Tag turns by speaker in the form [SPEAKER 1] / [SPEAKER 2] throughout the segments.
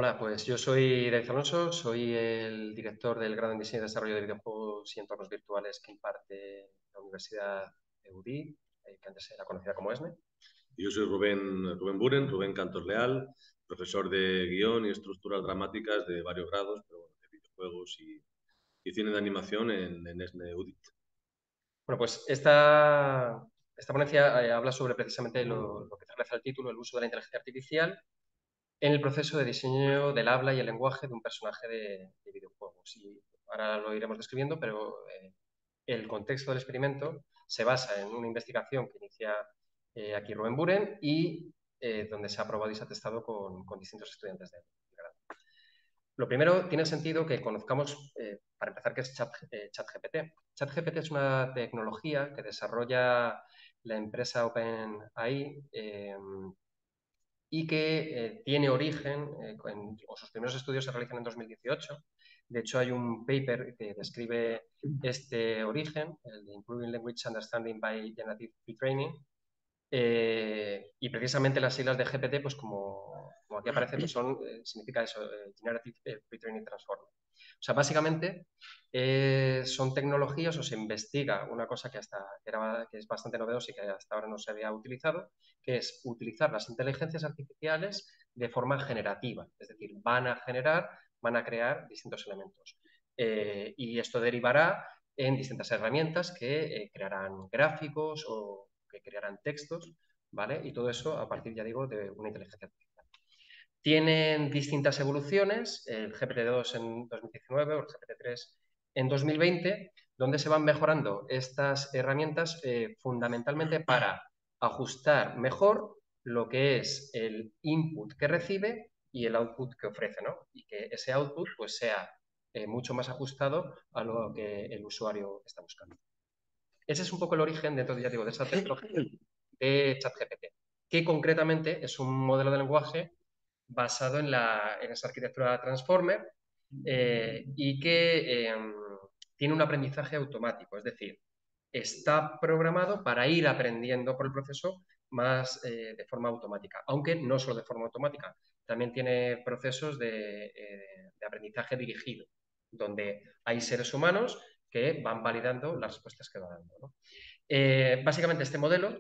[SPEAKER 1] Hola, pues yo soy David Alonso, soy el director del grado en Diseño y Desarrollo de Videojuegos y Entornos Virtuales que imparte la Universidad de UDI, que antes era conocida como ESNE.
[SPEAKER 2] Yo soy Rubén Buren, Rubén Cantos Leal, profesor de guión y estructuras dramáticas de varios grados, pero bueno, de videojuegos y cine de animación en ESNE UDIT.
[SPEAKER 1] Bueno, pues esta ponencia habla sobre precisamente lo que refleja el título, el uso de la inteligencia artificial en el proceso de diseño del habla y el lenguaje de un personaje de videojuegos. Y ahora lo iremos describiendo, pero el contexto del experimento se basa en una investigación que inicia aquí Rubén Buren y donde se ha probado y se ha testado con distintos estudiantes de grado. Lo primero, tiene sentido que conozcamos, para empezar, qué es ChatGPT. ChatGPT es una tecnología que desarrolla la empresa OpenAI y que tiene origen, o sus primeros estudios se realizan en 2018. De hecho, hay un paper que describe este origen, el de Improving Language Understanding by Generative Pre-Training, y precisamente las siglas de GPT, pues como aquí aparece, pues significa eso, Generative Pre-Training Transformer. O sea, básicamente son tecnologías o se investiga una cosa que es bastante novedosa y que hasta ahora no se había utilizado, que es utilizar las inteligencias artificiales de forma generativa. Es decir, van a crear distintos elementos. Y esto derivará en distintas herramientas que crearán gráficos o que crearán textos, ¿vale? Y todo eso a partir, ya digo, de una inteligencia artificial. Tienen distintas evoluciones, el GPT-2 en 2019 o el GPT-3 en 2020, donde se van mejorando estas herramientas fundamentalmente para ajustar mejor lo que es el input que recibe y el output que ofrece, ¿no? Y que ese output pues sea mucho más ajustado a lo que el usuario está buscando. Ese es un poco el origen, dentro de, ya digo, de esa tecnología de ChatGPT, que concretamente es un modelo de lenguaje basado en esa arquitectura Transformer y que tiene un aprendizaje automático, es decir, está programado para ir aprendiendo por el proceso más de forma automática, aunque no solo de forma automática, también tiene procesos de aprendizaje dirigido, donde hay seres humanos que van validando las respuestas que va dando, ¿no? Básicamente este modelo,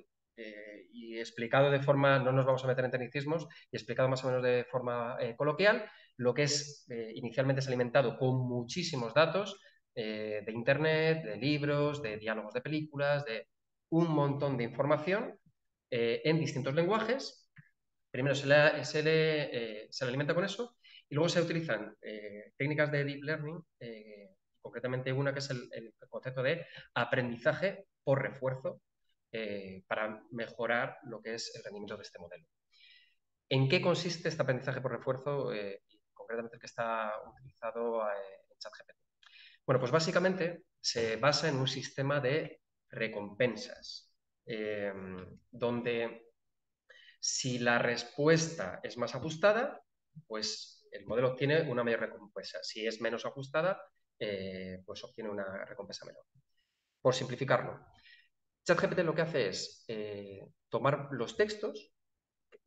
[SPEAKER 1] y explicado de forma, no nos vamos a meter en tecnicismos, y explicado más o menos de forma coloquial, lo que es inicialmente es alimentado con muchísimos datos de internet, de libros, de diálogos de películas, de un montón de información en distintos lenguajes. Primero se le alimenta con eso y luego se utilizan técnicas de deep learning, concretamente una que es el concepto de aprendizaje por refuerzo para mejorar lo que es el rendimiento de este modelo. ¿En qué consiste este aprendizaje por refuerzo? Concretamente el que está utilizado en ChatGPT. Bueno, pues básicamente se basa en un sistema de recompensas, donde si la respuesta es más ajustada, pues el modelo obtiene una mayor recompensa. Si es menos ajustada, pues obtiene una recompensa menor. Por simplificarlo, ChatGPT lo que hace es tomar los textos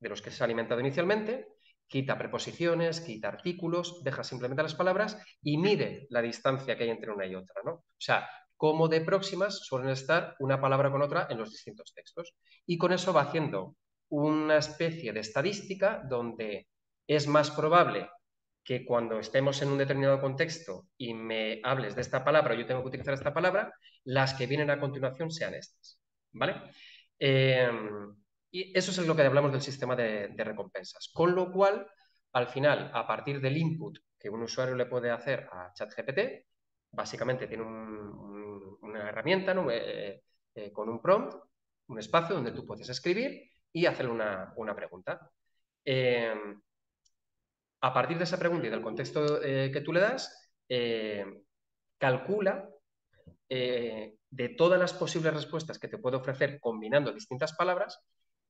[SPEAKER 1] de los que se ha alimentado inicialmente, quita preposiciones, quita artículos, deja simplemente las palabras y mide la distancia que hay entre una y otra, ¿no? O sea, cómo de próximas suelen estar una palabra con otra en los distintos textos. Y con eso va haciendo una especie de estadística donde es más probable que cuando estemos en un determinado contexto y me hables de esta palabra o yo tengo que utilizar esta palabra, las que vienen a continuación sean estas, ¿vale? Y eso es lo que hablamos del sistema de recompensas. Con lo cual, al final, a partir del input que un usuario le puede hacer a ChatGPT, básicamente tiene una herramienta, ¿no? Con un prompt, un espacio donde tú puedes escribir y hacerle una pregunta. A partir de esa pregunta y del contexto que tú le das, calcula de todas las posibles respuestas que te puede ofrecer combinando distintas palabras,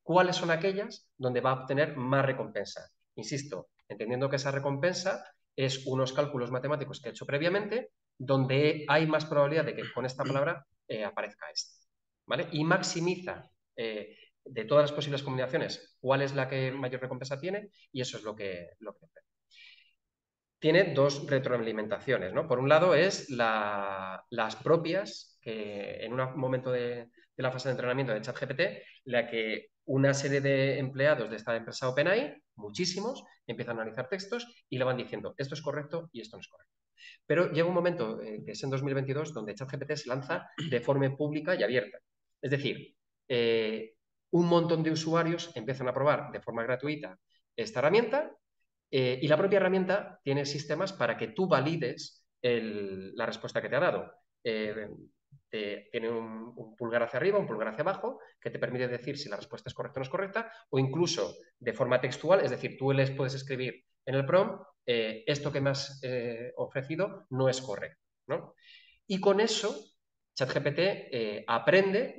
[SPEAKER 1] cuáles son aquellas donde va a obtener más recompensa. Insisto, entendiendo que esa recompensa es unos cálculos matemáticos que he hecho previamente, donde hay más probabilidad de que con esta palabra aparezca esta, ¿vale? Y maximiza de todas las posibles combinaciones cuál es la que mayor recompensa tiene y eso es lo que ofrece. tiene dos retroalimentaciones, ¿no? Por un lado es las propias, que en un momento de la fase de entrenamiento de ChatGPT, la que una serie de empleados de esta empresa OpenAI, muchísimos, empiezan a analizar textos y le van diciendo esto es correcto y esto no es correcto. Pero llega un momento, que es en 2022, donde ChatGPT se lanza de forma pública y abierta. Es decir, un montón de usuarios empiezan a probar de forma gratuita esta herramienta y la propia herramienta tiene sistemas para que tú valides la respuesta que te ha dado. Tiene un pulgar hacia arriba, un pulgar hacia abajo, que te permite decir si la respuesta es correcta o no es correcta, o incluso de forma textual, es decir, tú les puedes escribir en el prompt, esto que me has ofrecido no es correcto, ¿no? Y con eso, ChatGPT aprende,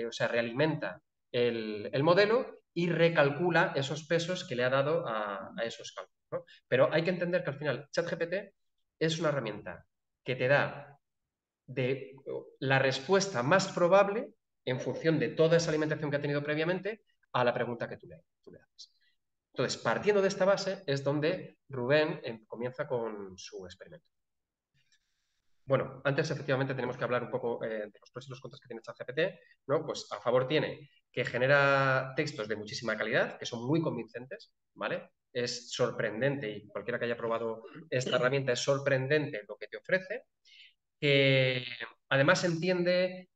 [SPEAKER 1] o sea, realimenta el modelo y recalcula esos pesos que le ha dado a esos cálculos, ¿no? Pero hay que entender que al final ChatGPT es una herramienta que te da de la respuesta más probable en función de toda esa alimentación que ha tenido previamente a la pregunta que tú le haces. Entonces, partiendo de esta base es donde Rubén comienza con su experimento. Bueno, antes efectivamente tenemos que hablar un poco de los pros y los contras que tiene ChatGPT, ¿no? Pues a favor tiene que genera textos de muchísima calidad, que son muy convincentes, ¿vale? Es sorprendente y cualquiera que haya probado esta herramienta es sorprendente lo que te ofrece, que además entiende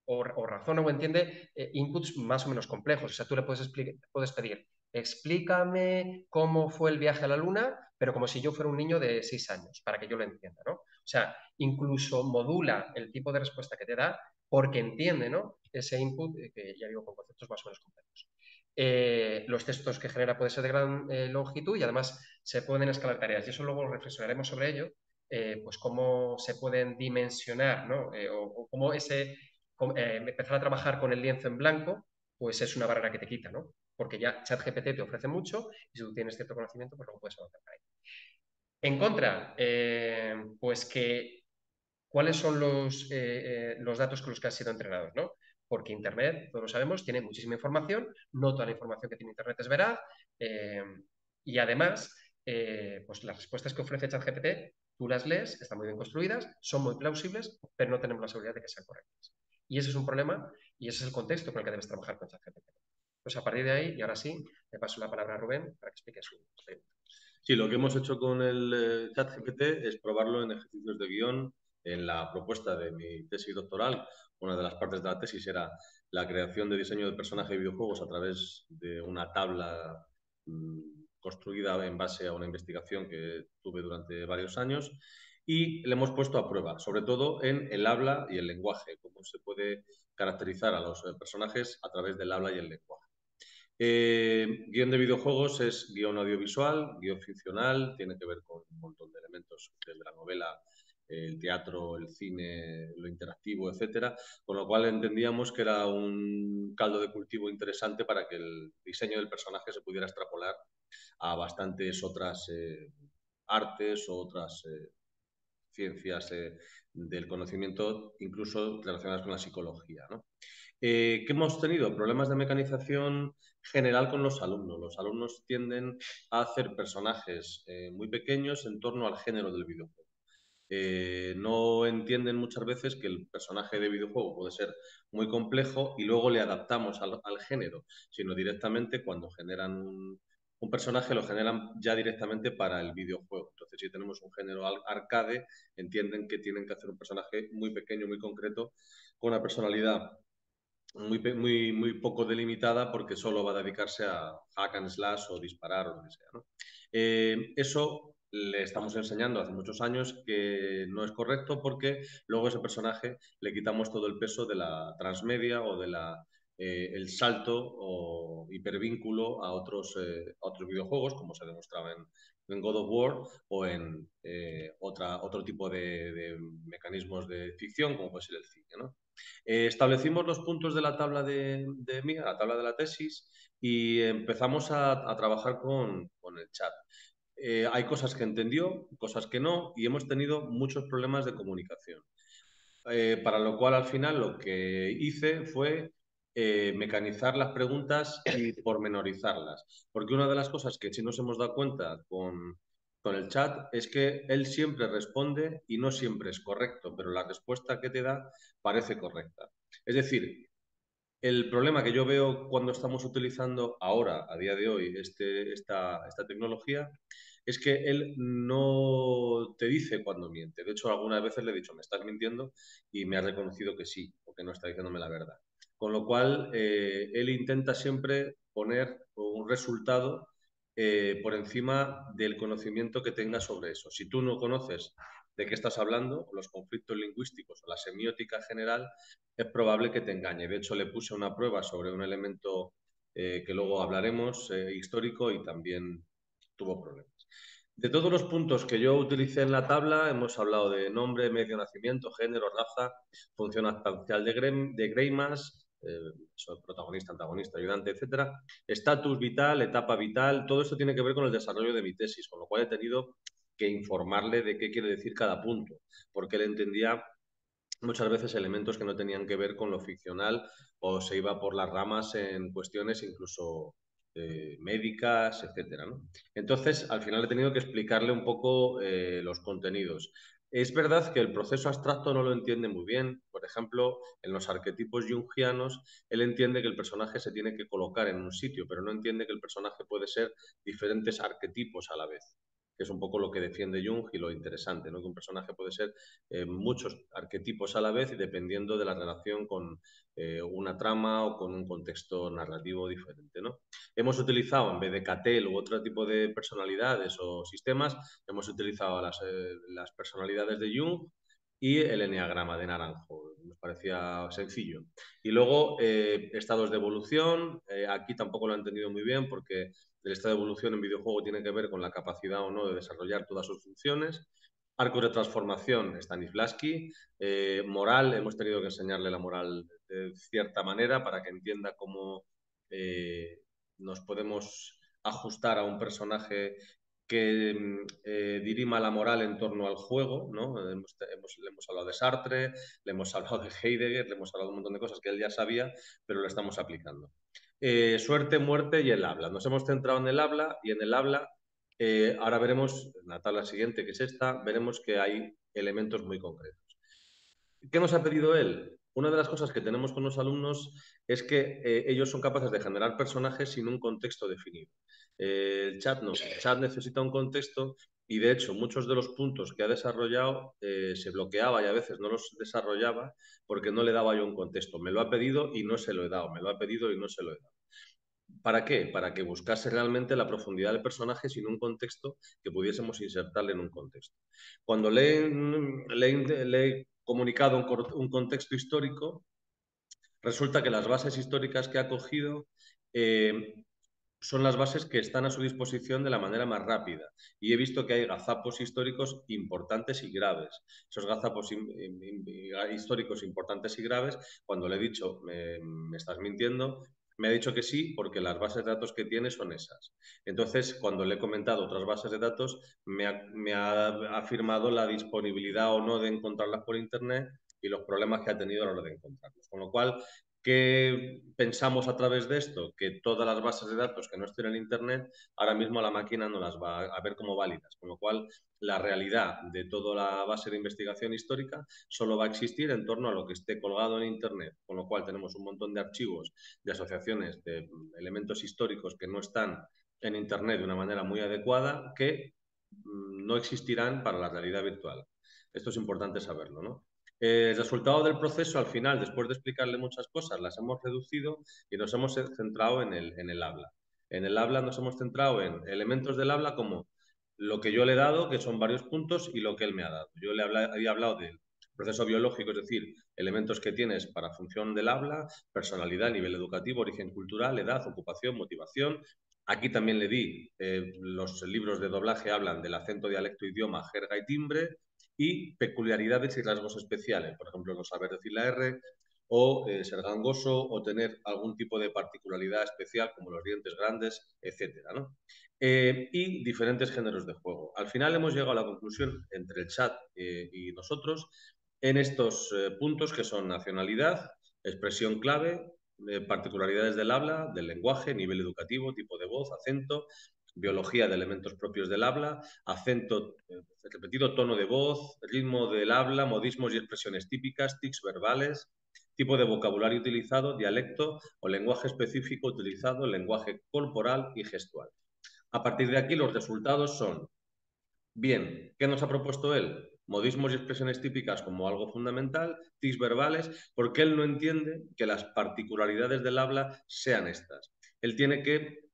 [SPEAKER 1] o razona o entiende inputs más o menos complejos. O sea, tú le puedes pedir, explícame cómo fue el viaje a la Luna, pero como si yo fuera un niño de 6 años, para que yo lo entienda, ¿no? O sea, incluso modula el tipo de respuesta que te da porque entiende, ¿no? Ese input, que ya digo, con conceptos más o menos complejos. Los textos que genera pueden ser de gran longitud y además se pueden escalar tareas. Y eso luego reflexionaremos sobre ello, pues cómo se pueden dimensionar, ¿no? O cómo empezar a trabajar con el lienzo en blanco, pues es una barrera que te quita, ¿no? Porque ya ChatGPT te ofrece mucho y si tú tienes cierto conocimiento, pues luego puedes avanzar ahí. En contra, pues que cuáles son los datos con los que han sido entrenados, ¿no? Porque Internet, todos lo sabemos, tiene muchísima información, no toda la información que tiene Internet es veraz, eh, y además, pues las respuestas que ofrece ChatGPT, tú las lees, están muy bien construidas, son muy plausibles, pero no tenemos la seguridad de que sean correctas. Y ese es un problema y ese es el contexto con el que debes trabajar con ChatGPT. Pues a partir de ahí, y ahora sí, le paso la palabra a Rubén para que explique su experiencia.
[SPEAKER 2] Sí, lo que hemos hecho con el ChatGPT es probarlo en ejercicios de guión. En la propuesta de mi tesis doctoral, una de las partes de la tesis era la creación de diseño de personaje de videojuegos a través de una tabla construida en base a una investigación que tuve durante varios años y le hemos puesto a prueba, sobre todo en el habla y el lenguaje, cómo se puede caracterizar a los personajes a través del habla y el lenguaje. Guión de videojuegos es guión audiovisual, guión ficcional, tiene que ver con un montón de elementos desde la novela, el teatro, el cine, lo interactivo, etcétera, con lo cual entendíamos que era un caldo de cultivo interesante para que el diseño del personaje se pudiera extrapolar a bastantes otras artes o otras ciencias del conocimiento, incluso relacionadas con la psicología, ¿no? ¿Qué hemos tenido? Problemas de mecanización general con los alumnos. Los alumnos tienden a hacer personajes muy pequeños en torno al género del videojuego. No entienden muchas veces que el personaje de videojuego puede ser muy complejo y luego le adaptamos al género, sino directamente cuando generan un personaje lo generan ya directamente para el videojuego. Entonces, si tenemos un género arcade, entienden que tienen que hacer un personaje muy pequeño, muy concreto, con una personalidad muy poco delimitada porque solo va a dedicarse a hack and slash o disparar o lo que sea, ¿no? Eso le estamos enseñando hace muchos años que no es correcto porque luego a ese personaje le quitamos todo el peso de la transmedia o de el salto o hipervínculo a otros videojuegos, como se demostraba en God of War o en otro tipo de mecanismos de ficción, como puede ser el cine, ¿no? Establecimos los puntos de la tabla de mía, la tabla de la tesis, y empezamos a trabajar con el chat. Hay cosas que entendió, cosas que no, y hemos tenido muchos problemas de comunicación. Para lo cual, al final, lo que hice fue mecanizar las preguntas y pormenorizarlas. Porque una de las cosas que sí nos hemos dado cuenta con el chat es que él siempre responde y no siempre es correcto, pero la respuesta que te da parece correcta. Es decir, el problema que yo veo cuando estamos utilizando ahora, a día de hoy, esta tecnología, es que él no te dice cuando miente. De hecho, algunas veces le he dicho, me estás mintiendo, y me ha reconocido que sí, o que no está diciéndome la verdad. Con lo cual, él intenta siempre poner un resultado por encima del conocimiento que tenga sobre eso. Si tú no conoces de qué estás hablando, los conflictos lingüísticos o la semiótica general, es probable que te engañe. De hecho, le puse una prueba sobre un elemento que luego hablaremos, histórico, y también tuvo problemas. De todos los puntos que yo utilicé en la tabla, hemos hablado de nombre, medio, nacimiento, género, raza, función actancial de Greimas, protagonista, antagonista, ayudante, etcétera, estatus vital, etapa vital. Todo esto tiene que ver con el desarrollo de mi tesis, con lo cual he tenido que informarle de qué quiere decir cada punto, porque él entendía muchas veces elementos que no tenían que ver con lo ficcional, o se iba por las ramas en cuestiones incluso médicas, etcétera, ¿no? Entonces, al final he tenido que explicarle un poco los contenidos. Es verdad que el proceso abstracto no lo entiende muy bien. Por ejemplo, en los arquetipos jungianos, él entiende que el personaje se tiene que colocar en un sitio, pero no entiende que el personaje puede ser diferentes arquetipos a la vez, que es un poco lo que defiende Jung y lo interesante, ¿no? Que un personaje puede ser muchos arquetipos a la vez, y dependiendo de la relación con una trama o con un contexto narrativo diferente, ¿no? Hemos utilizado, en vez de Cattell u otro tipo de personalidades o sistemas, hemos utilizado las personalidades de Jung y el eneagrama de Naranjo. Nos parecía sencillo. Y luego, estados de evolución. Aquí tampoco lo he entendido muy bien, porque el estado de evolución en videojuego tiene que ver con la capacidad o no de desarrollar todas sus funciones. Arcos de transformación, Stanislavski. Moral, hemos tenido que enseñarle la moral de cierta manera para que entienda cómo nos podemos ajustar a un personaje que dirima la moral en torno al juego, ¿no? Le hemos hablado de Sartre, le hemos hablado de Heidegger, le hemos hablado de un montón de cosas que él ya sabía, pero lo estamos aplicando. Suerte, muerte y el habla. Nos hemos centrado en el habla, y en el habla, ahora veremos, en la tabla siguiente, que es esta, veremos que hay elementos muy concretos. ¿Qué nos ha pedido él? Una de las cosas que tenemos con los alumnos es que ellos son capaces de generar personajes sin un contexto definido. El chat no, el chat necesita un contexto, y de hecho muchos de los puntos que ha desarrollado se bloqueaba y a veces no los desarrollaba porque no le daba yo un contexto. Me lo ha pedido y no se lo he dado, me lo ha pedido y no se lo he dado. ¿Para qué? Para que buscase realmente la profundidad del personaje sin un contexto que pudiésemos insertarle en un contexto. Cuando le he comunicado un contexto histórico, resulta que las bases históricas que ha cogido son las bases que están a su disposición de la manera más rápida. Y he visto que hay gazapos históricos importantes y graves. Esos gazapos históricos importantes y graves, cuando le he dicho, me estás mintiendo, me ha dicho que sí, porque las bases de datos que tiene son esas. Entonces, cuando le he comentado otras bases de datos, me ha afirmado la disponibilidad o no de encontrarlas por Internet y los problemas que ha tenido a la hora de encontrarlas. Con lo cual, ¿qué pensamos a través de esto? Que todas las bases de datos que no estén en Internet, ahora mismo la máquina no las va a ver como válidas, con lo cual la realidad de toda la base de investigación histórica solo va a existir en torno a lo que esté colgado en Internet, con lo cual tenemos un montón de archivos, de asociaciones, de elementos históricos que no están en Internet de una manera muy adecuada, que no existirán para la realidad virtual. Esto es importante saberlo, ¿no? El resultado del proceso, al final, después de explicarle muchas cosas, las hemos reducido y nos hemos centrado en el habla. En el habla nos hemos centrado en elementos del habla como lo que yo le he dado, que son varios puntos, y lo que él me ha dado. Yo había hablado del proceso biológico, es decir, elementos que tienes para función del habla, personalidad, nivel educativo, origen cultural, edad, ocupación, motivación. Aquí también le di, los libros de doblaje hablan del acento, dialecto, idioma, jerga y timbre, y peculiaridades y rasgos especiales, por ejemplo, no saber decir la R, o ser gangoso, o tener algún tipo de particularidad especial como los dientes grandes, etcétera, ¿no? Y diferentes géneros de juego. Al final hemos llegado a la conclusión entre el chat y nosotros en estos puntos, que son nacionalidad, expresión clave, particularidades del habla, del lenguaje, nivel educativo, tipo de voz, acento, biología de elementos propios del habla, acento repetido, tono de voz, ritmo del habla, modismos y expresiones típicas, tics verbales, tipo de vocabulario utilizado, dialecto o lenguaje específico utilizado, lenguaje corporal y gestual. A partir de aquí los resultados son, bien, ¿qué nos ha propuesto él? Modismos y expresiones típicas como algo fundamental, tics verbales, porque él no entiende que las particularidades del habla sean estas. Él tiene que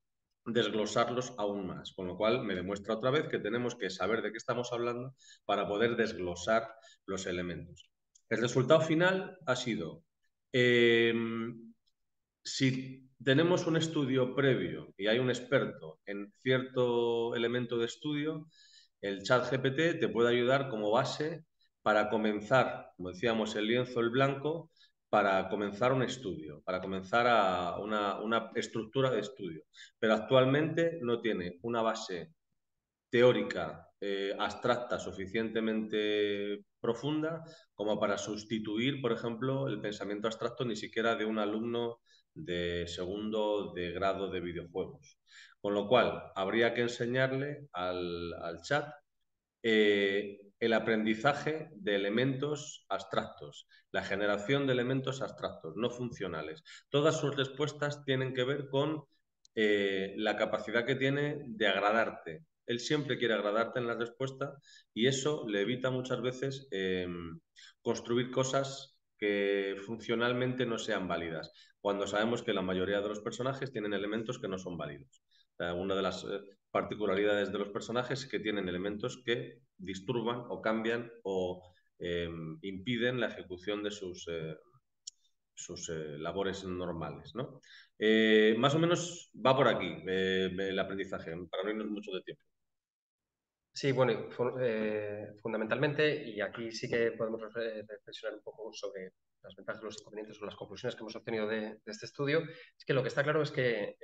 [SPEAKER 2] desglosarlos aún más, con lo cual me demuestra otra vez que tenemos que saber de qué estamos hablando para poder desglosar los elementos. El resultado final ha sido, si tenemos un estudio previo y hay un experto en cierto elemento de estudio, el chat GPT te puede ayudar como base para comenzar, como decíamos, el lienzo, el blanco, para comenzar un estudio, para comenzar a una estructura de estudio. Pero actualmente no tiene una base teórica abstracta suficientemente profunda como para sustituir, por ejemplo, el pensamiento abstracto ni siquiera de un alumno de segundo de grado de videojuegos. Con lo cual, habría que enseñarle al chat el aprendizaje de elementos abstractos, la generación de elementos abstractos, no funcionales. Todas sus respuestas tienen que ver con la capacidad que tiene de agradarte. Él siempre quiere agradarte en la respuesta y eso le evita muchas veces construir cosas que funcionalmente no sean válidas, cuando sabemos que la mayoría de los personajes tienen elementos que no son válidos. Una de las particularidades de los personajes que tienen elementos que disturban o cambian o impiden la ejecución de sus labores normales, ¿no? Más o menos va por aquí el aprendizaje, para no irnos mucho de tiempo.
[SPEAKER 1] Sí, bueno, fundamentalmente, y aquí sí que podemos reflexionar un poco sobre las ventajas, los inconvenientes o las conclusiones que hemos obtenido de este estudio, es que lo que está claro es que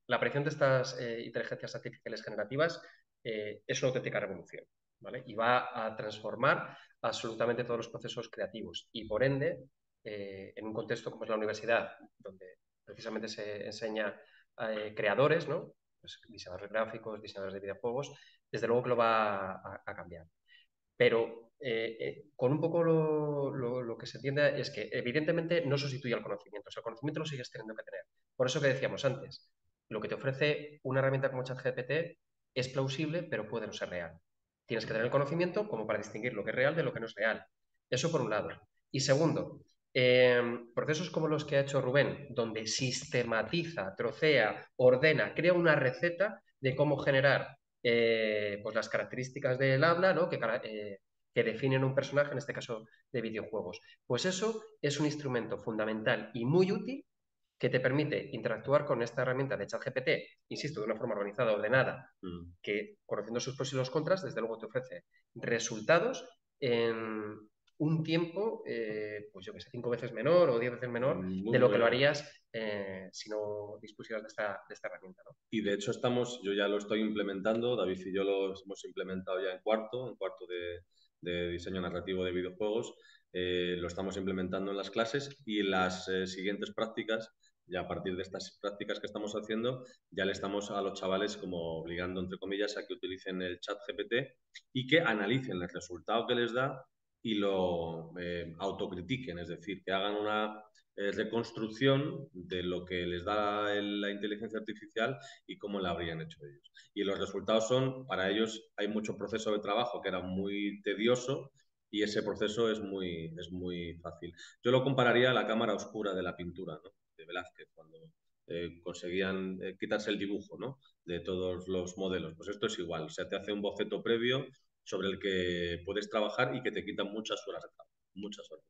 [SPEAKER 1] la aparición de estas inteligencias artificiales generativas es una auténtica revolución, ¿vale? Y va a transformar absolutamente todos los procesos creativos y, por ende, en un contexto como es la universidad, donde precisamente se enseña a creadores, ¿no? Pues, diseñadores gráficos, diseñadores de videojuegos, desde luego que lo va a cambiar. Pero con un poco lo que se entiende es que evidentemente no sustituye al conocimiento, o sea, el conocimiento lo sigues teniendo que tener. Por eso que decíamos antes, lo que te ofrece una herramienta como ChatGPT es plausible, pero puede no ser real. Tienes que tener el conocimiento como para distinguir lo que es real de lo que no es real. Eso por un lado. Y segundo, procesos como los que ha hecho Rubén, donde sistematiza, trocea, ordena, crea una receta de cómo generar pues las características del habla, ¿no? Que definen un personaje, en este caso de videojuegos. Pues eso es un instrumento fundamental y muy útil que te permite interactuar con esta herramienta de ChatGPT, insisto, de una forma organizada, ordenada, que conociendo sus pros y los contras, desde luego te ofrece resultados en un tiempo, pues yo que sé, 5 veces menor o 10 veces menor de lo que lo harías si no dispusieras de esta herramienta, ¿no?
[SPEAKER 2] Y de hecho yo ya lo estoy implementando, David y yo lo hemos implementado ya en cuarto de diseño narrativo de videojuegos, lo estamos implementando en las clases y en las siguientes prácticas, ya a partir de estas prácticas que estamos haciendo, ya le estamos a los chavales como obligando, entre comillas, a que utilicen el chat GPT y que analicen el resultado que les da y lo autocritiquen, es decir, que hagan una reconstrucción de lo que les da la inteligencia artificial y cómo la habrían hecho ellos. Y los resultados son, para ellos hay mucho proceso de trabajo que era muy tedioso y ese proceso es muy fácil. Yo lo compararía a la cámara oscura de la pintura, ¿no? De Velázquez, cuando conseguían quitarse el dibujo, ¿no? De todos los modelos. Pues esto es igual, o sea, te hace un boceto previo sobre el que puedes trabajar y que te quita muchas horas de trabajo, muchas horas.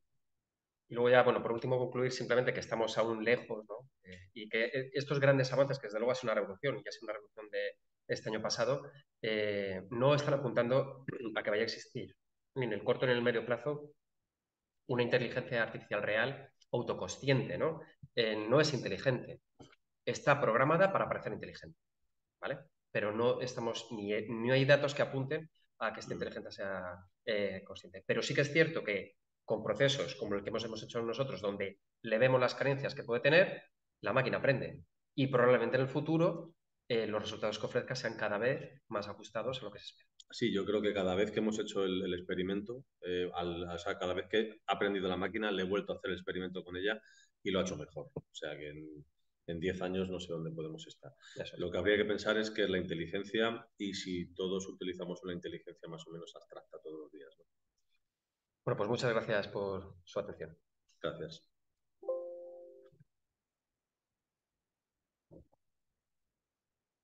[SPEAKER 1] Y luego ya, bueno, por último concluir simplemente que estamos aún lejos, ¿no? Y que estos grandes avances, que desde luego ha sido una revolución, y ha sido una revolución de este año pasado, no están apuntando a que vaya a existir, ni en el corto ni en el medio plazo, una inteligencia artificial real autoconsciente, ¿no? No es inteligente, está programada para parecer inteligente, ¿vale? Pero no estamos, ni hay datos que apunten a que esta inteligencia sea consciente. Pero sí que es cierto que con procesos como el que hemos hecho nosotros, donde le vemos las carencias que puede tener, la máquina aprende. Y probablemente en el futuro los resultados que ofrezca sean cada vez más ajustados a lo que se espera.
[SPEAKER 2] Sí, yo creo que cada vez que hemos hecho el experimento, o sea, cada vez que ha aprendido la máquina, le he vuelto a hacer el experimento con ella y lo ha hecho mejor. O sea que en 10 años no sé dónde podemos estar.
[SPEAKER 1] Eso es.
[SPEAKER 2] Lo que habría que pensar es que es la inteligencia y si todos utilizamos una inteligencia más o menos abstracta todos los días, ¿no?
[SPEAKER 1] Bueno, pues muchas gracias por su atención.
[SPEAKER 2] Gracias.